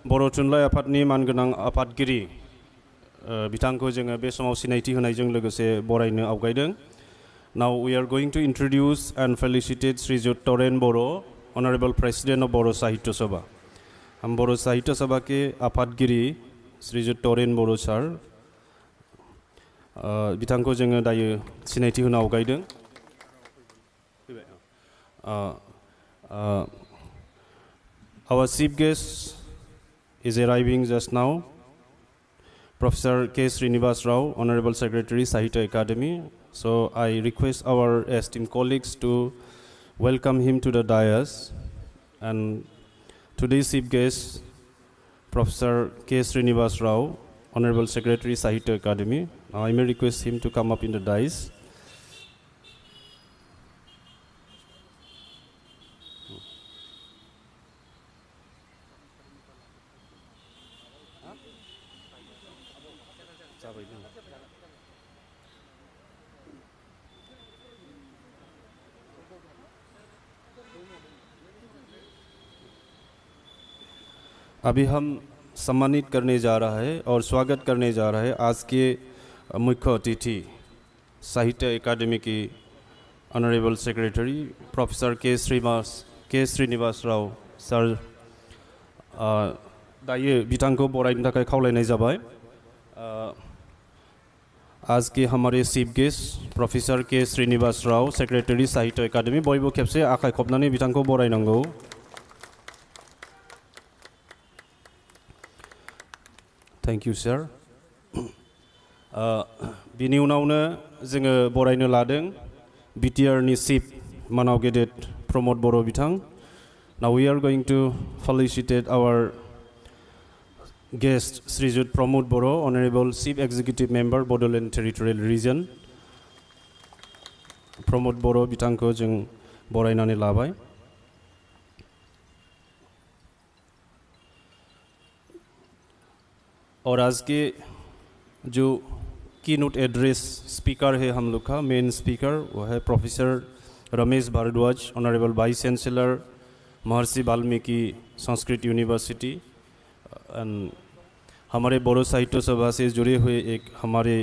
बर' थुनलाइ आफादनि मानगोनां आफादगिरि बिथांखौ जोङो बे समाव सिनायथि होनायजों लोगोसे बरायनो आवगायदों. Now we are going to introduce and felicitate Srijut Toren Boro, Honorable President of Boro Sahitya Sabha. हम बरो साहित्य सभा के आफादगिरि श्रीजुत टरेन बर' सार बिथांखौ जोङो दायो सिनायथि होनो आवगायदों. Our chief guest is arriving just now, Professor K. Srinivas Rao, Honorable Secretary, Sahitya Academy. So I request our esteemed colleagues to welcome him to the dais. And today's chief guest, Professor K. Srinivas Rao, Honorable Secretary, Sahitya Academy. Now I may request him to come up in the dais. अभी हम सम्मानित करने जा रहा है और स्वागत करने जा रहा है आज के मुख्य अतिथि साहित्य अकादमी की ऑनरेबल सेक्रेटरी प्रोफेसर के श्रीनिवास राव सर. दायो बिथांखौ बरायनो थाखाय खावलायनाय जाबाय. आज के हमारे चीफ गेस्ट प्रोफेसर के श्रीनिवास राव सेक्रेटरी साहित्य अकादमी बयबो खेबसे आखाइ खबनानै बिथांखौ बरायनांगौ. Thank you, sir. बिनि उनावनो जोङो बरायनो लादों BTR नि चिफ मानाव गेदेर प्रमोद बर' बिथां. Now we are going to felicitate our guest Srijut Pramod Boro, Honorable Chief Executive Member, Bodoland Territorial Region. Pramod Boro बिथांखौ जों बरायनानै लाबाय. और आज के जो कीनोट एड्रेस स्पीकर है हम लोग का मेन स्पीकर वो है professor Ramesh Bhardwaj, honourable vice chancellor Maharshi Valmiki Sanskrit university. And हमारे बोरो साहित्य सभा से जुड़े हुए एक हमारे